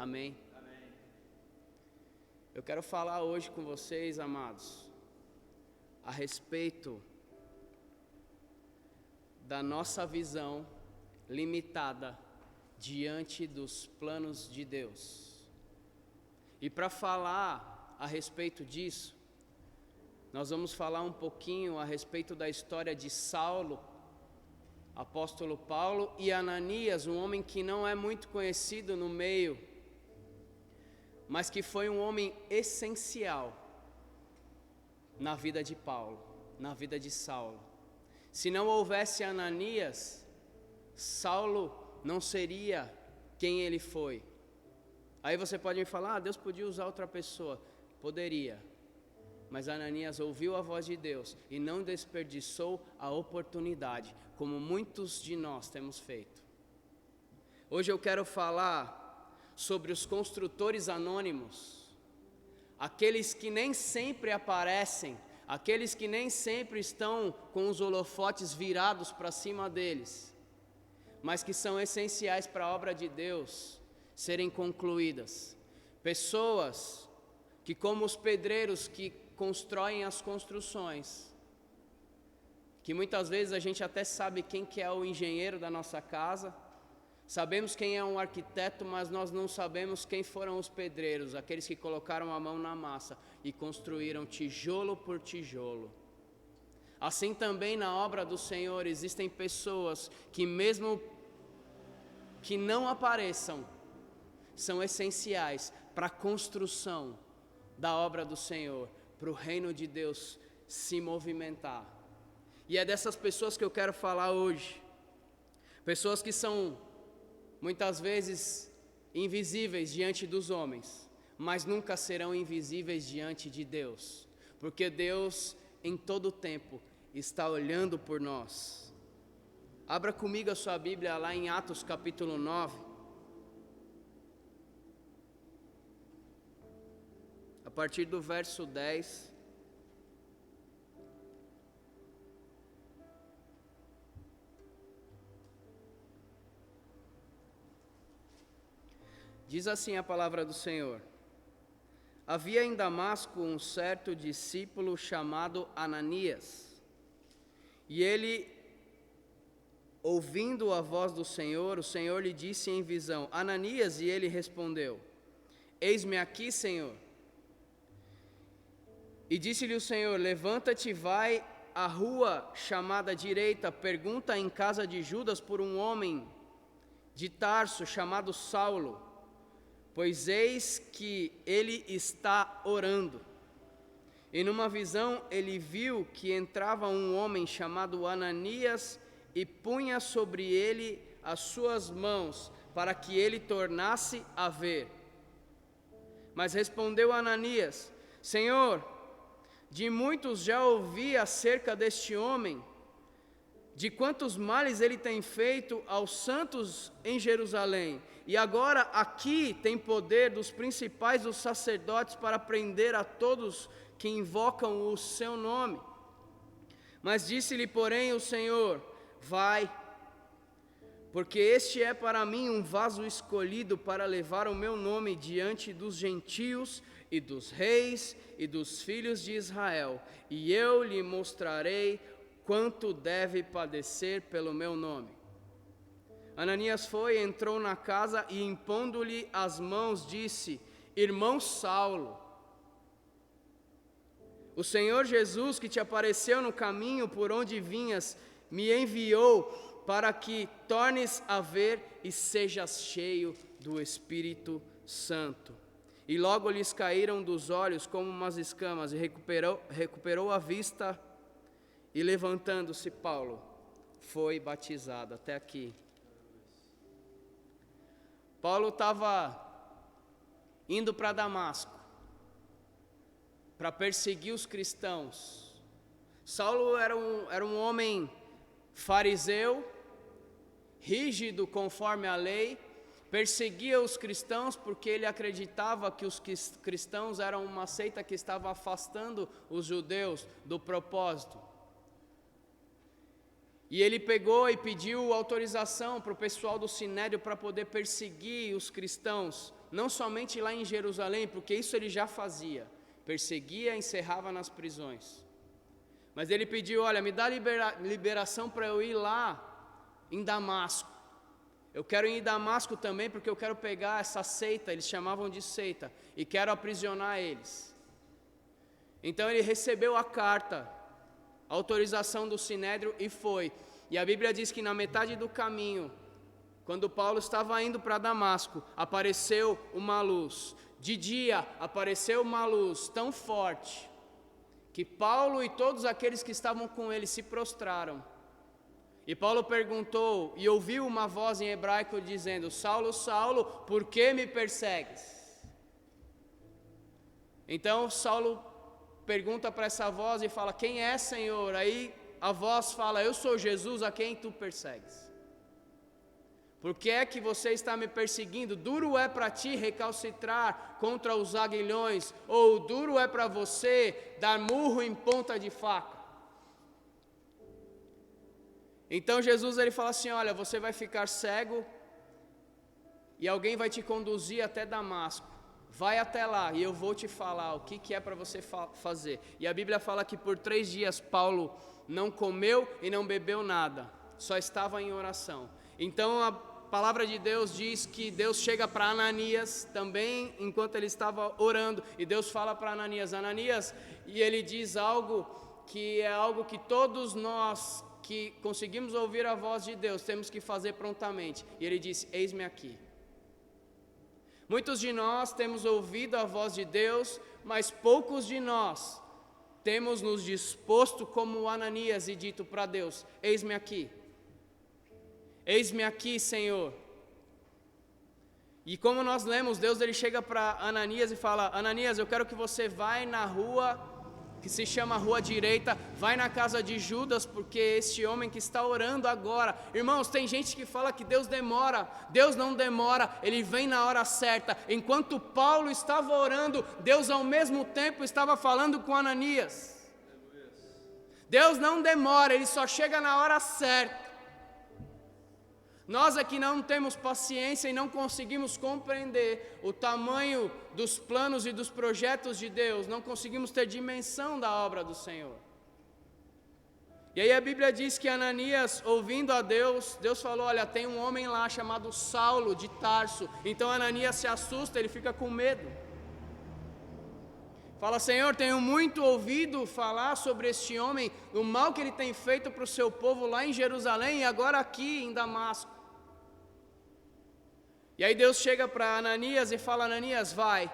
Amém? Eu quero falar hoje com vocês, amados, a respeito da nossa visão limitada diante dos planos de Deus. E para falar a respeito disso, nós vamos falar um pouquinho a respeito da história de Saulo, apóstolo Paulo, e Ananias, um homem que não é muito conhecido no meio, mas que foi um homem essencial na vida de Paulo, na vida de Saulo. Se não houvesse Ananias, Saulo não seria quem ele foi. Aí você pode me falar, Deus podia usar outra pessoa. Poderia, mas Ananias ouviu a voz de Deus e não desperdiçou a oportunidade, como muitos de nós temos feito. Hoje eu quero falar sobre os construtores anônimos, aqueles que nem sempre aparecem, aqueles que nem sempre estão com os holofotes virados para cima deles, mas que são essenciais para a obra de Deus serem concluídas. Pessoas que, como os pedreiros que constroem as construções, que muitas vezes a gente até sabe quem que é o engenheiro da nossa casa, sabemos quem é um arquiteto, mas nós não sabemos quem foram os pedreiros, aqueles que colocaram a mão na massa e construíram tijolo por tijolo. Assim também na obra do Senhor existem pessoas que, mesmo que não apareçam, são essenciais para a construção da obra do Senhor, para o reino de Deus se movimentar. E é dessas pessoas que eu quero falar hoje. Pessoas que são muitas vezes invisíveis diante dos homens, mas nunca serão invisíveis diante de Deus, porque Deus em todo tempo está olhando por nós. Abra comigo a sua Bíblia lá em Atos capítulo 9. A partir do verso 10. Diz assim a palavra do Senhor: Havia em Damasco um certo discípulo chamado Ananias, e ele, ouvindo a voz do Senhor, o Senhor lhe disse em visão: Ananias, e ele respondeu: Eis-me aqui, Senhor. E disse-lhe o Senhor: Levanta-te e vai à rua chamada direita, pergunta em casa de Judas por um homem de Tarso chamado Saulo, pois eis que ele está orando. E numa visão ele viu que entrava um homem chamado Ananias e punha sobre ele as suas mãos, para que ele tornasse a ver. Mas respondeu Ananias: Senhor, de muitos já ouvi acerca deste homem, de quantos males ele tem feito aos santos em Jerusalém, e agora aqui tem poder dos principais dos sacerdotes para prender a todos que invocam o seu nome. Mas disse-lhe, porém, o Senhor: Vai, porque este é para mim um vaso escolhido para levar o meu nome diante dos gentios e dos reis e dos filhos de Israel, e eu lhe mostrarei quanto deve padecer pelo meu nome. Ananias foi, entrou na casa e, impondo-lhe as mãos, disse: Irmão Saulo, o Senhor Jesus, que te apareceu no caminho por onde vinhas, me enviou para que tornes a ver e sejas cheio do Espírito Santo. E logo lhes caíram dos olhos como umas escamas, e recuperou a vista, e levantando-se Paulo, foi batizado. Até aqui. Paulo estava indo para Damasco para perseguir os cristãos. Saulo era um homem fariseu, rígido conforme a lei, perseguia os cristãos porque ele acreditava que os cristãos eram uma seita que estava afastando os judeus do propósito. E ele pegou e pediu autorização para o pessoal do Sinédrio para poder perseguir os cristãos não somente lá em Jerusalém, porque isso ele já fazia, perseguia, encerrava nas prisões. Mas ele pediu, olha, me dá liberação para eu ir lá em Damasco. Eu quero ir em Damasco também, porque eu quero pegar essa seita, eles chamavam de seita, e quero aprisionar eles. Então ele recebeu a carta, a autorização do Sinédrio e foi. E a Bíblia diz que na metade do caminho, quando Paulo estava indo para Damasco, apareceu uma luz. De dia apareceu uma luz tão forte, que Paulo e todos aqueles que estavam com ele se prostraram. E Paulo perguntou e ouviu uma voz em hebraico dizendo: Saulo, Saulo, por que me persegues? Então Saulo pergunta para essa voz e fala: quem é, Senhor? Aí a voz fala: eu sou Jesus a quem tu persegues. Por que é que você está me perseguindo? Duro é para ti recalcitrar contra os aguilhões, ou duro é para você dar murro em ponta de faca. Então Jesus ele fala assim: olha, você vai ficar cego e alguém vai te conduzir até Damasco. Vai até lá e eu vou te falar o que é para você fazer. E a Bíblia fala que por 3 dias Paulo não comeu e não bebeu nada, só estava em oração. Então a palavra de Deus diz que Deus chega para Ananias também enquanto ele estava orando. E Deus fala para Ananias, Ananias, e ele diz algo que é algo que todos nós que conseguimos ouvir a voz de Deus temos que fazer prontamente. E ele disse: eis-me aqui. Muitos de nós temos ouvido a voz de Deus, mas poucos de nós temos nos disposto como Ananias e dito para Deus: eis-me aqui. Eis-me aqui, Senhor. E como nós lemos, Deus ele chega para Ananias e fala: Ananias, eu quero que você vá na rua que se chama Rua Direita, vai na casa de Judas, porque este homem que está orando agora, irmãos, tem gente que fala que Deus demora. Deus não demora, Ele vem na hora certa. Enquanto Paulo estava orando, Deus ao mesmo tempo estava falando com Ananias. Deus não demora, Ele só chega na hora certa. Nós aqui não temos paciência e não conseguimos compreender o tamanho dos planos e dos projetos de Deus, não conseguimos ter dimensão da obra do Senhor. E aí a Bíblia diz que Ananias, ouvindo a Deus, Deus falou: olha, tem um homem lá chamado Saulo de Tarso. Então Ananias se assusta, ele fica com medo. Fala: Senhor, tenho muito ouvido falar sobre este homem, o mal que ele tem feito para o seu povo lá em Jerusalém e agora aqui em Damasco. E aí Deus chega para Ananias e fala: Ananias, vai,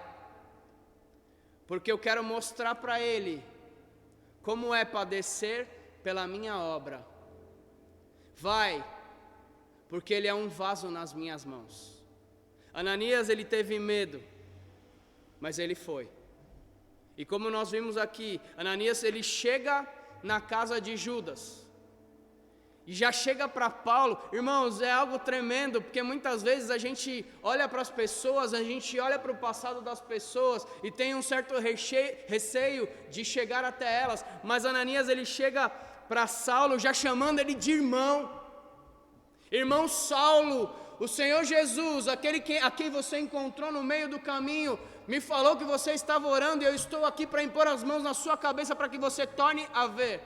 porque eu quero mostrar para ele como é padecer pela minha obra. Vai, porque ele é um vaso nas minhas mãos. Ananias, ele teve medo, mas ele foi. E como nós vimos aqui, Ananias, ele chega na casa de Judas. E já chega para Paulo. Irmãos, é algo tremendo, porque muitas vezes a gente olha para as pessoas, a gente olha para o passado das pessoas e tem um certo receio de chegar até elas. Mas Ananias, ele chega para Saulo já chamando ele de irmão. Irmão Saulo, o Senhor Jesus, aquele a quem você encontrou no meio do caminho, me falou que você estava orando e eu estou aqui para impor as mãos na sua cabeça para que você torne a ver.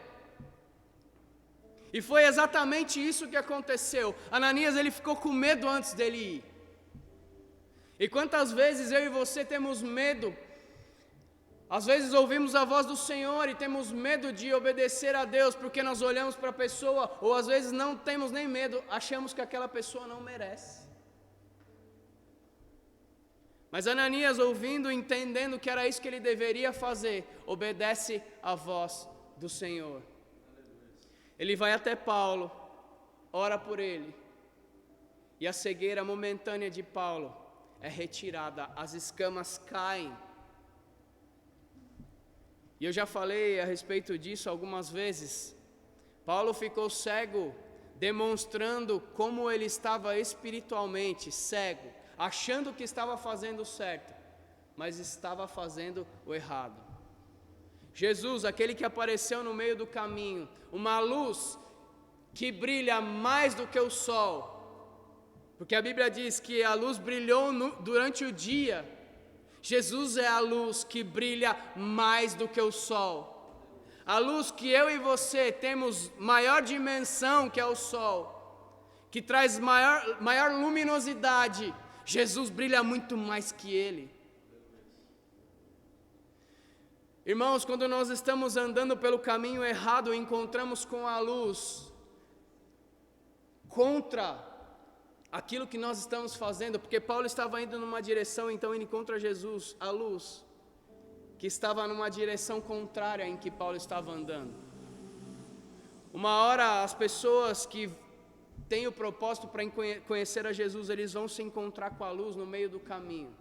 E foi exatamente isso que aconteceu. Ananias, ele ficou com medo antes dele ir. E quantas vezes eu e você temos medo? Às vezes ouvimos a voz do Senhor e temos medo de obedecer a Deus, porque nós olhamos para a pessoa, ou às vezes não temos nem medo, achamos que aquela pessoa não merece. Mas Ananias, ouvindo, entendendo que era isso que ele deveria fazer, obedece à voz do Senhor. Ele vai até Paulo, ora por ele, e a cegueira momentânea de Paulo é retirada, as escamas caem. E eu já falei a respeito disso algumas vezes. Paulo ficou cego, demonstrando como ele estava espiritualmente cego, achando que estava fazendo o certo, mas estava fazendo o errado. Jesus, aquele que apareceu no meio do caminho, uma luz que brilha mais do que o sol, Porque a Bíblia diz que a luz brilhou durante o dia. Jesus é a luz que brilha mais do que o sol. A luz que eu e você temos maior dimensão que é o sol, que traz maior luminosidade, Jesus brilha muito mais que ele. Irmãos, quando nós estamos andando pelo caminho errado, encontramos com a luz contra aquilo que nós estamos fazendo, porque Paulo estava indo numa direção, então ele encontra Jesus, a luz, que estava numa direção contrária em que Paulo estava andando. Uma hora as pessoas que têm o propósito para conhecer a Jesus, eles vão se encontrar com a luz no meio do caminho.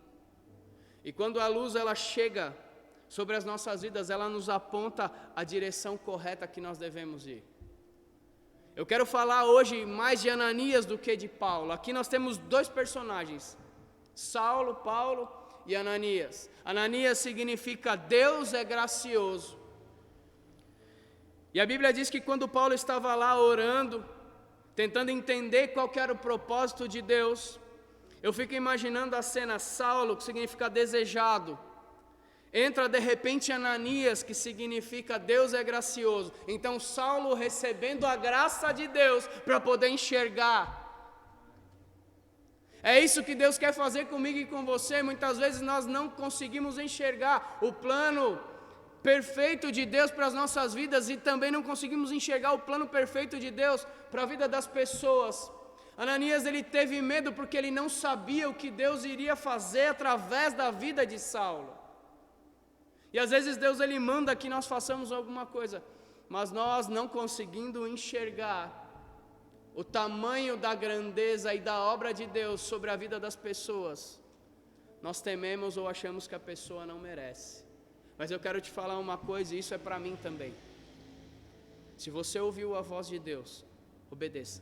E quando a luz ela chega sobre as nossas vidas, ela nos aponta a direção correta que nós devemos ir. Eu quero falar hoje mais de Ananias do que de Paulo. Aqui nós temos dois personagens, Saulo, Paulo e Ananias. Ananias significa Deus é gracioso. E a Bíblia diz que quando Paulo estava lá orando, tentando entender qual que era o propósito de Deus, eu fico imaginando a cena, Saulo, que significa desejado, entra de repente Ananias, que significa Deus é gracioso. Então Saulo recebendo a graça de Deus para poder enxergar. É isso que Deus quer fazer comigo e com você. Muitas vezes nós não conseguimos enxergar o plano perfeito de Deus para as nossas vidas e também não conseguimos enxergar o plano perfeito de Deus para a vida das pessoas. Ananias ele teve medo porque ele não sabia o que Deus iria fazer através da vida de Saulo. E às vezes Deus ele manda que nós façamos alguma coisa, mas nós não conseguindo enxergar o tamanho da grandeza e da obra de Deus sobre a vida das pessoas, nós tememos ou achamos que a pessoa não merece. Mas eu quero te falar uma coisa, e isso é para mim também. Se você ouviu a voz de Deus, obedeça.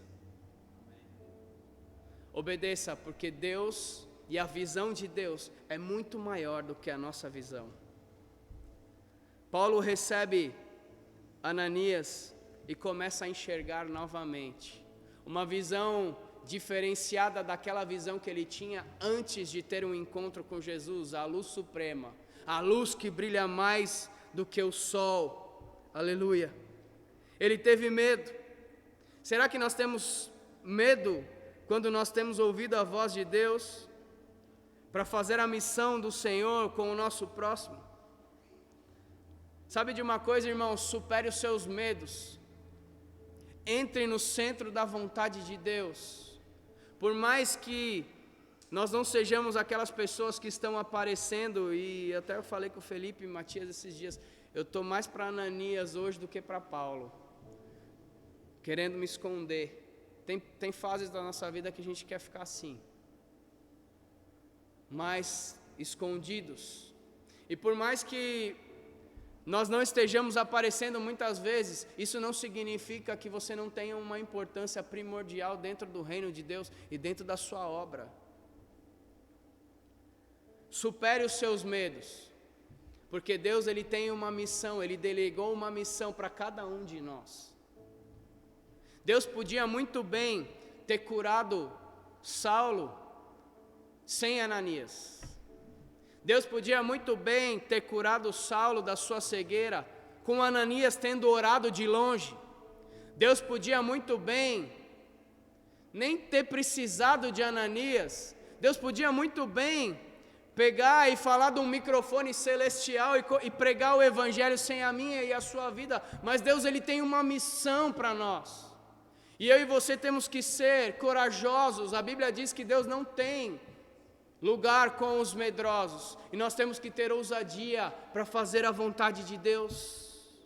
Obedeça, porque Deus e a visão de Deus é muito maior do que a nossa visão. Paulo recebe Ananias e começa a enxergar novamente uma visão diferenciada daquela visão que ele tinha antes de ter um encontro com Jesus, a luz suprema, a luz que brilha mais do que o sol. Aleluia. Ele teve medo. Será que nós temos medo quando nós temos ouvido a voz de Deus para fazer a missão do Senhor com o nosso próximo? Sabe de uma coisa, irmão? Supere os seus medos. Entre no centro da vontade de Deus. Por mais que nós não sejamos aquelas pessoas que estão aparecendo, e até eu falei com o Felipe e Matias esses dias, eu estou mais para Ananias hoje do que para Paulo, querendo me esconder. Tem fases da nossa vida que a gente quer ficar assim, mais escondidos. E por mais que nós não estejamos aparecendo muitas vezes, isso não significa que você não tenha uma importância primordial dentro do reino de Deus e dentro da sua obra. Supere os seus medos, porque Deus ele tem uma missão, Ele delegou uma missão para cada um de nós. Deus podia muito bem ter curado Saulo sem Ananias. Deus podia muito bem ter curado Saulo da sua cegueira, com Ananias tendo orado de longe. Deus podia muito bem nem ter precisado de Ananias. Deus podia muito bem pegar e falar de um microfone celestial e pregar o evangelho sem a minha e a sua vida. Mas Deus ele tem uma missão para nós. E eu e você temos que ser corajosos. A Bíblia diz que Deus não tem lugar com os medrosos, e nós temos que ter ousadia para fazer a vontade de Deus.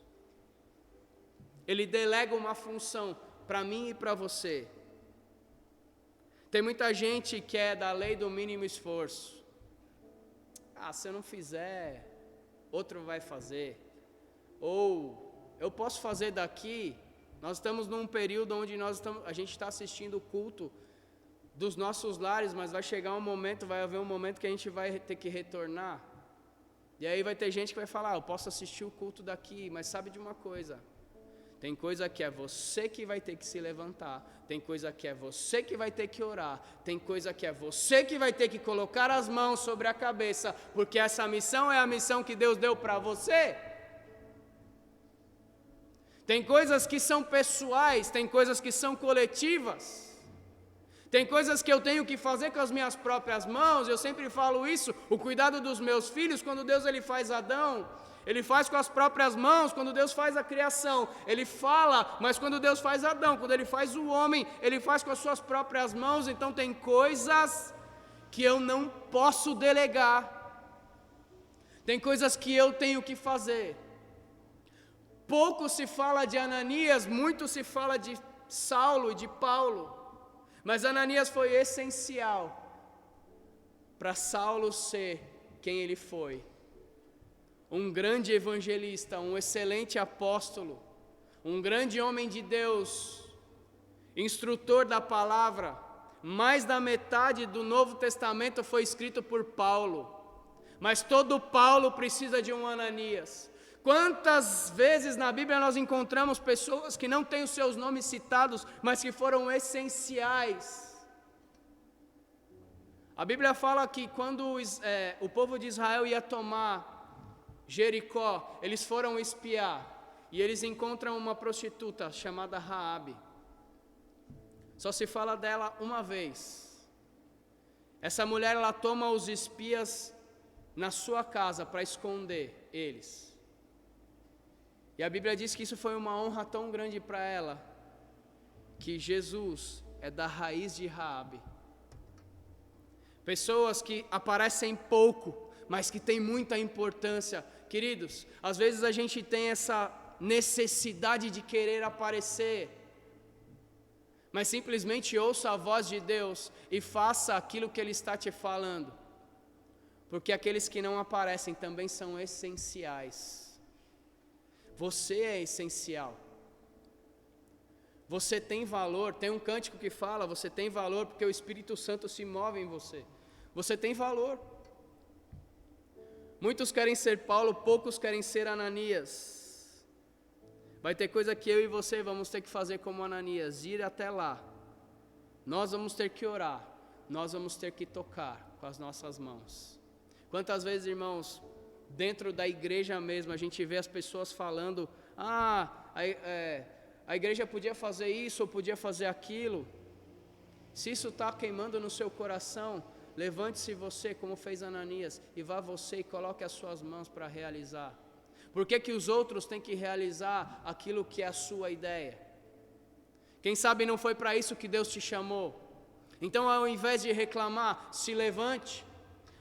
Ele delega uma função para mim e para você. Tem muita gente que é da lei do mínimo esforço. Se eu não fizer, outro vai fazer. Ou eu posso fazer daqui. Nós estamos num período onde a gente está assistindo o culto dos nossos lares, mas vai chegar um momento, vai haver um momento que a gente vai ter que retornar. E aí vai ter gente que vai falar, eu posso assistir o culto daqui, mas sabe de uma coisa? Tem coisa que é você que vai ter que se levantar. Tem coisa que é você que vai ter que orar. Tem coisa que é você que vai ter que colocar as mãos sobre a cabeça, porque essa missão é a missão que Deus deu para você. Tem coisas que são pessoais, tem coisas que são coletivas. Tem coisas que eu tenho que fazer com as minhas próprias mãos. Eu sempre falo isso, o cuidado dos meus filhos. Quando Deus ele faz Adão, ele faz com as próprias mãos. Quando Deus faz a criação, ele fala. Mas quando Deus faz Adão, quando ele faz o homem, ele faz com as suas próprias mãos. Então tem coisas que eu não posso delegar. Tem coisas que eu tenho que fazer. Pouco se fala de Ananias, muito se fala de Saulo e de Paulo. Mas Ananias foi essencial para Saulo ser quem ele foi. Um grande evangelista, um excelente apóstolo, um grande homem de Deus, instrutor da palavra. Mais da metade do Novo Testamento foi escrito por Paulo. Mas todo Paulo precisa de um Ananias. Quantas vezes na Bíblia nós encontramos pessoas que não têm os seus nomes citados, mas que foram essenciais? A Bíblia fala que quando o povo de Israel ia tomar Jericó, eles foram espiar e eles encontram uma prostituta chamada Raabe. Só se fala dela uma vez. Essa mulher ela toma os espias na sua casa para esconder eles. E a Bíblia diz que isso foi uma honra tão grande para ela, que Jesus é da raiz de Raabe. Pessoas que aparecem pouco, mas que têm muita importância. Queridos, às vezes a gente tem essa necessidade de querer aparecer, mas simplesmente ouça a voz de Deus e faça aquilo que Ele está te falando. Porque aqueles que não aparecem também são essenciais. Você é essencial. Você tem valor. Tem um cântico que fala, você tem valor porque o Espírito Santo se move em você. Você tem valor. Muitos querem ser Paulo, poucos querem ser Ananias. Vai ter coisa que eu e você vamos ter que fazer como Ananias, ir até lá. Nós vamos ter que orar, nós vamos ter que tocar com as nossas mãos. Quantas vezes, irmãos, dentro da igreja mesmo, a gente vê as pessoas falando, a igreja podia fazer isso ou podia fazer aquilo. Se isso está queimando no seu coração, levante-se você, como fez Ananias, e vá você e coloque as suas mãos para realizar. Por que que os outros têm que realizar aquilo que é a sua ideia? Quem sabe não foi para isso que Deus te chamou. Então, ao invés de reclamar, se levante.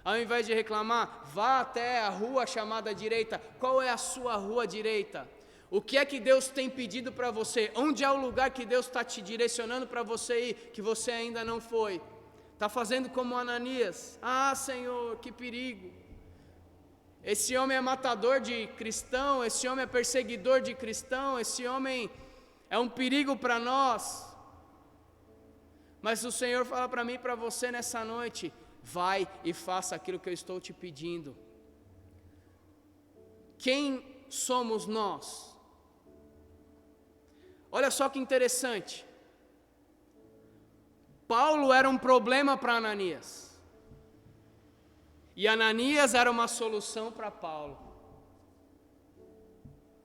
Ao invés de reclamar, vá até a rua chamada direita. Qual é a sua rua direita? O que é que Deus tem pedido para você? Onde é o lugar que Deus está te direcionando para você ir, que você ainda não foi? Está fazendo como Ananias. Ah, Senhor, que perigo. Esse homem é matador de cristão, esse homem é perseguidor de cristão, esse homem é um perigo para nós. Mas o Senhor fala para mim e para você nessa noite, vai e faça aquilo que eu estou te pedindo. Quem somos nós? Olha só que interessante. Paulo era um problema para Ananias. E Ananias era uma solução para Paulo.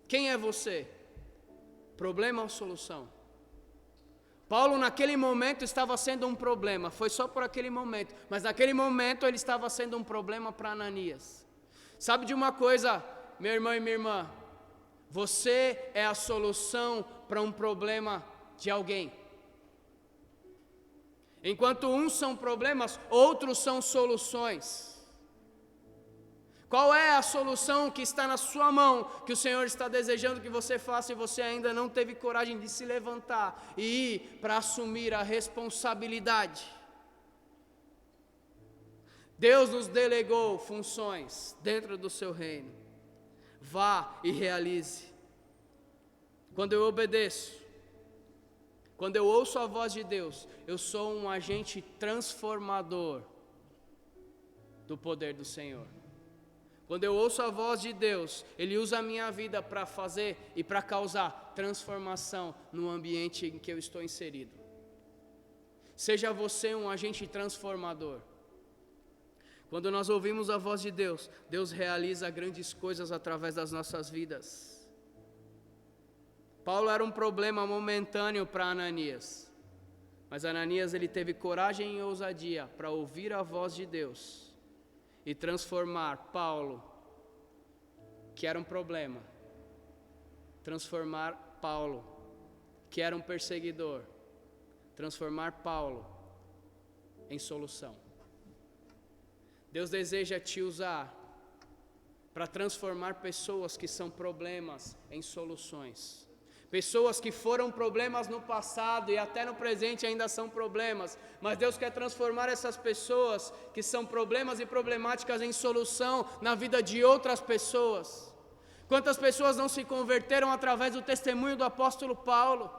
Quem é você? Problema ou solução? Paulo naquele momento estava sendo um problema, foi só por aquele momento, mas naquele momento ele estava sendo um problema para Ananias. Sabe de uma coisa, meu irmão e minha irmã? Você é a solução para um problema de alguém. Enquanto uns são problemas, outros são soluções. Qual é a solução que está na sua mão, que o Senhor está desejando que você faça e você ainda não teve coragem de se levantar e ir para assumir a responsabilidade? Deus nos delegou funções dentro do seu reino. Vá e realize. Quando eu obedeço, quando eu ouço a voz de Deus, eu sou um agente transformador do poder do Senhor. Quando eu ouço a voz de Deus, Ele usa a minha vida para fazer e para causar transformação no ambiente em que eu estou inserido. Seja você um agente transformador. Quando nós ouvimos a voz de Deus, Deus realiza grandes coisas através das nossas vidas. Paulo era um problema momentâneo para Ananias, mas Ananias ele teve coragem e ousadia para ouvir a voz de Deus e transformar Paulo, que era um problema, transformar Paulo, que era um perseguidor, transformar Paulo em solução. Deus deseja te usar para transformar pessoas que são problemas em soluções. Pessoas que foram problemas no passado e até no presente ainda são problemas, mas Deus quer transformar essas pessoas que são problemas e problemáticas em solução na vida de outras pessoas. Quantas pessoas não se converteram através do testemunho do apóstolo Paulo?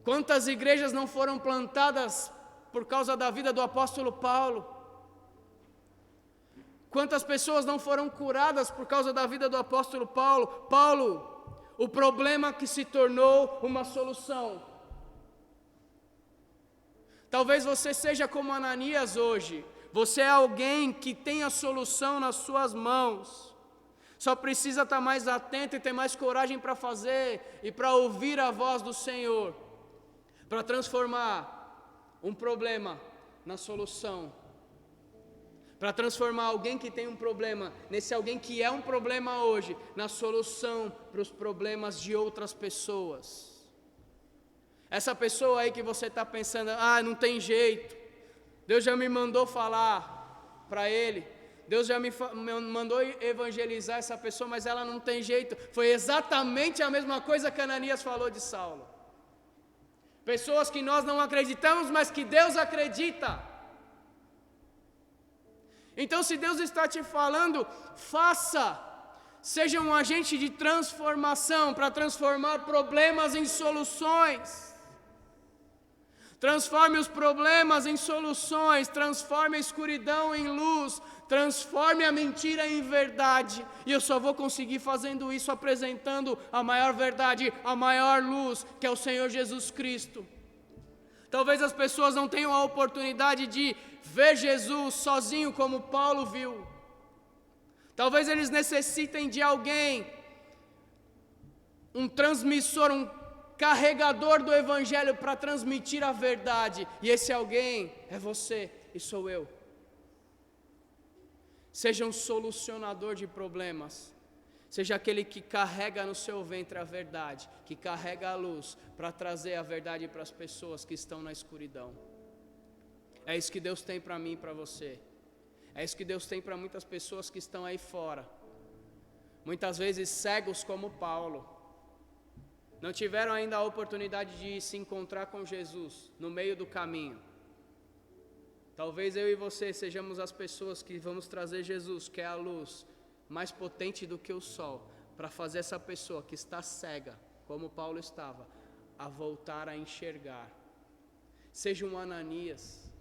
Quantas igrejas não foram plantadas por causa da vida do apóstolo Paulo? Quantas pessoas não foram curadas por causa da vida do apóstolo Paulo? Paulo, o problema que se tornou uma solução. Talvez você seja como Ananias hoje. Você é alguém que tem a solução nas suas mãos. Só precisa estar mais atento e ter mais coragem para fazer e para ouvir a voz do Senhor, para transformar um problema na solução, para transformar alguém que tem um problema, nesse alguém que é um problema hoje, na solução para os problemas de outras pessoas. Essa pessoa aí que você está pensando, não tem jeito, Deus já me mandou falar para ele, Deus já me mandou evangelizar essa pessoa, mas ela não tem jeito. Foi exatamente a mesma coisa que Ananias falou de Saulo. Pessoas que nós não acreditamos, mas que Deus acredita. Então, se Deus está te falando, faça. Seja um agente de transformação para transformar problemas em soluções. Transforme os problemas em soluções, transforme a escuridão em luz, transforme a mentira em verdade. E eu só vou conseguir fazendo isso apresentando a maior verdade, a maior luz, que é o Senhor Jesus Cristo. Talvez as pessoas não tenham a oportunidade de ver Jesus sozinho como Paulo viu. Talvez eles necessitem de alguém, um transmissor, um carregador do Evangelho para transmitir a verdade. E esse alguém é você e sou eu. Seja um solucionador de problemas. Seja aquele que carrega no seu ventre a verdade, que carrega a luz para trazer a verdade para as pessoas que estão na escuridão. É isso que Deus tem para mim e para você. É isso que Deus tem para muitas pessoas que estão aí fora. Muitas vezes cegos como Paulo. Não tiveram ainda a oportunidade de se encontrar com Jesus no meio do caminho. Talvez eu e você sejamos as pessoas que vamos trazer Jesus, que é a luz mais potente do que o sol, para fazer essa pessoa que está cega, como Paulo estava, a voltar a enxergar. Seja um Ananias.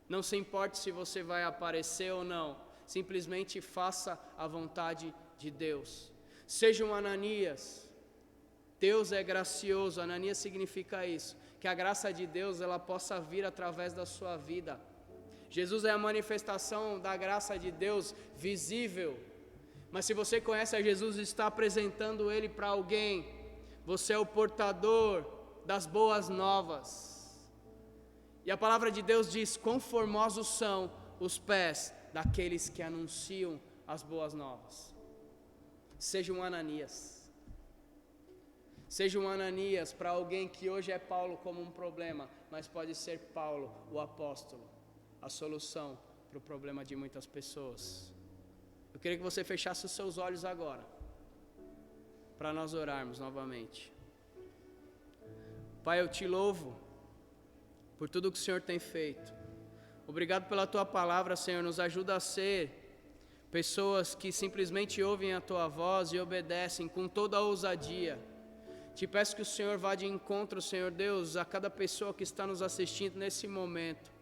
Não se importe se você vai aparecer ou não, simplesmente faça a vontade de Deus. Seja um Ananias. Deus é gracioso. Ananias significa isso, que a graça de Deus ela possa vir através da sua vida. Jesus é a manifestação da graça de Deus visível, mas se você conhece a Jesus e está apresentando Ele para alguém, você é o portador das boas novas. E a palavra de Deus diz: quão formosos são os pés daqueles que anunciam as boas novas. Seja um Ananias. Seja um Ananias para alguém que hoje é Paulo como um problema, mas pode ser Paulo, o apóstolo, a solução para o problema de muitas pessoas. Eu queria que você fechasse os seus olhos agora, para nós orarmos novamente. Pai, eu te louvo por tudo que o Senhor tem feito. Obrigado pela tua palavra, Senhor. Nos ajuda a ser pessoas que simplesmente ouvem a tua voz e obedecem com toda a ousadia. Te peço que o Senhor vá de encontro, Senhor Deus, a cada pessoa que está nos assistindo nesse momento.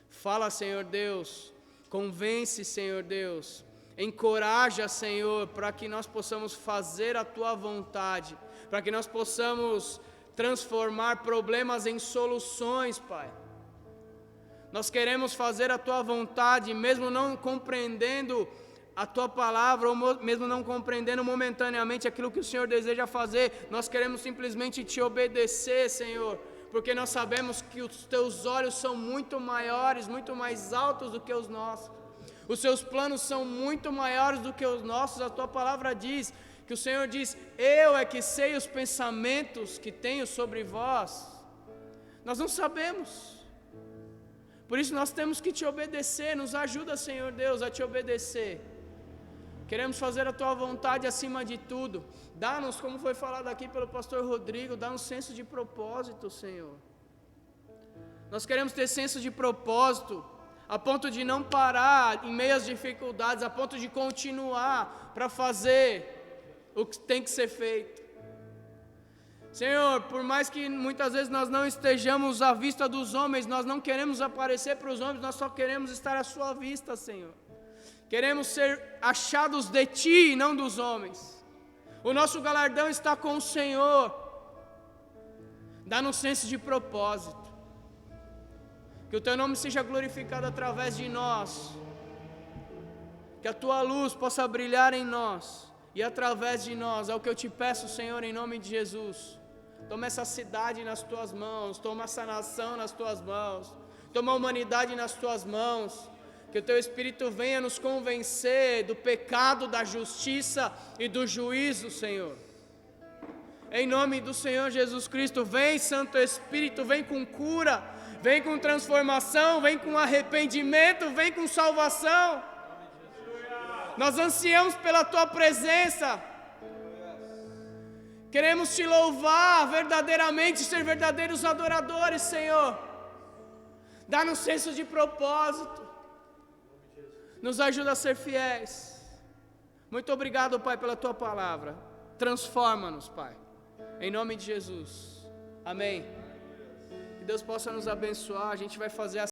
Fala, Senhor Deus, convence, Senhor Deus, Encoraja, Senhor, para que nós possamos fazer a Tua vontade, para que nós possamos transformar problemas em soluções, Pai. Nós queremos fazer a Tua vontade, mesmo não compreendendo a Tua palavra, ou mesmo não compreendendo momentaneamente aquilo que o Senhor deseja fazer, nós queremos simplesmente Te obedecer, Senhor, porque nós sabemos que os Teus olhos são muito maiores, muito mais altos do que os nossos. Os Seus planos são muito maiores do que os nossos. A Tua palavra diz que o Senhor diz: eu é que sei os pensamentos que tenho sobre vós. Nós não sabemos. Por isso nós temos que Te obedecer. Nos ajuda, Senhor Deus, a Te obedecer. Queremos fazer a Tua vontade acima de tudo. Dá-nos, como foi falado aqui pelo pastor Rodrigo, dá um senso de propósito, Senhor. Nós queremos ter senso de propósito, a ponto de não parar em meio às dificuldades, a ponto de continuar para fazer o que tem que ser feito. Senhor, por mais que muitas vezes nós não estejamos à vista dos homens, nós não queremos aparecer para os homens, nós só queremos estar à Sua vista, Senhor. Queremos ser achados de Ti e não dos homens. O nosso galardão está com o Senhor. Dá-nos senso de propósito. Que o Teu nome seja glorificado através de nós. Que a Tua luz possa brilhar em nós e através de nós. É o que eu Te peço, Senhor, em nome de Jesus. Toma essa cidade nas Tuas mãos. Toma essa nação nas Tuas mãos. Toma a humanidade nas Tuas mãos. Que o Teu Espírito venha nos convencer do pecado, da justiça e do juízo, Senhor. Em nome do Senhor Jesus Cristo, vem, Santo Espírito, vem com cura, vem com transformação, vem com arrependimento, vem com salvação. Nós ansiamos pela Tua presença. Queremos Te louvar verdadeiramente, ser verdadeiros adoradores, Senhor. Dá-nos senso de propósito. Nos ajuda a ser fiéis. Muito obrigado, Pai, pela Tua palavra. Transforma-nos, Pai. Em nome de Jesus. Amém. Que Deus possa nos abençoar. A gente vai fazer a